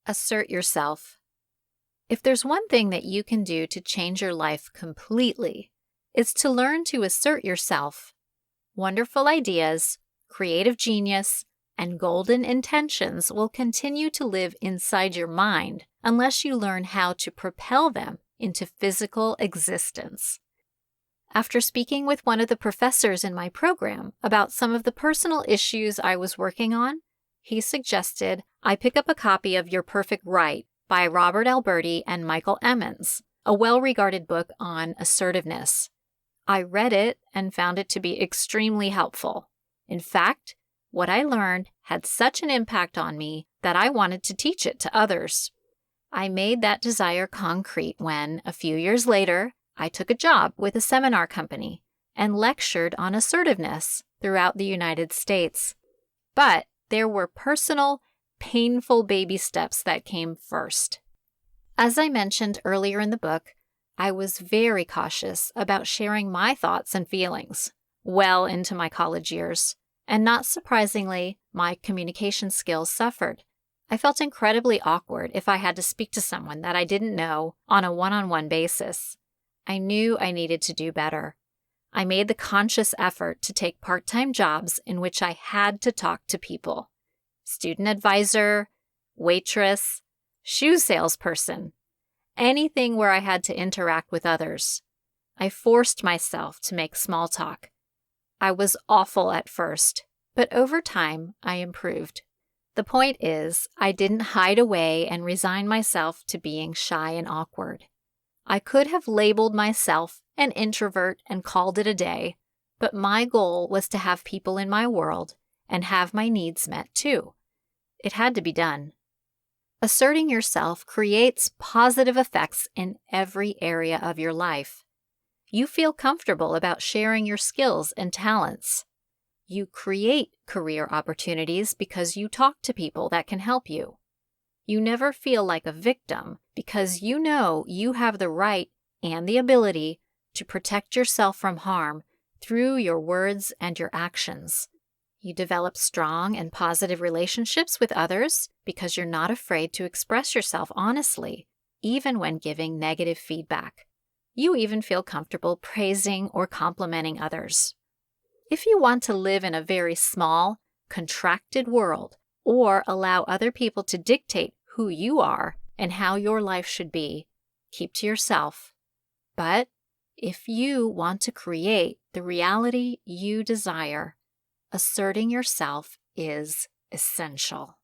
Assert yourself. If there's one thing that you can do to change your life completely, it's to learn to assert yourself. Wonderful ideas, creative genius, and golden intentions will continue to live inside your mind unless you learn how to propel them into physical existence. After speaking with one of the professors in my program about some of the personal issues I was working on, he suggested I pick up a copy of Your Perfect Right by Robert Alberti and Michael Emmons, a well-regarded book on assertiveness. I read it and found it to be extremely helpful. In fact, what I learned had such an impact on me that I wanted to teach it to others. I made that desire concrete when, a few years later, I took a job with a seminar company and lectured on assertiveness throughout the United States. But there were personal, painful baby steps that came first. As I mentioned earlier in the book, I was very cautious about sharing my thoughts and feelings well into my college years, and not surprisingly, my communication skills suffered. I felt incredibly awkward if I had to speak to someone that I didn't know on a one-on-one basis. I knew I needed to do better. I made the conscious effort to take part-time jobs in which I had to talk to people. Student advisor, waitress, shoe salesperson, anything where I had to interact with others. I forced myself to make small talk. I was awful at first, but over time I improved. The point is, I didn't hide away and resign myself to being shy and awkward. I could have labeled myself an introvert and called it a day, but my goal was to have people in my world and have my needs met too. It had to be done. Asserting yourself creates positive effects in every area of your life. You feel comfortable about sharing your skills and talents. You create career opportunities because you talk to people that can help you. You never feel like a victim because you know you have the right and the ability to protect yourself from harm through your words and your actions. You develop strong and positive relationships with others because you're not afraid to express yourself honestly, even when giving negative feedback. You even feel comfortable praising or complimenting others. If you want to live in a very small, contracted world, or allow other people to dictate who you are and how your life should be, keep to yourself. But if you want to create the reality you desire, asserting yourself is essential.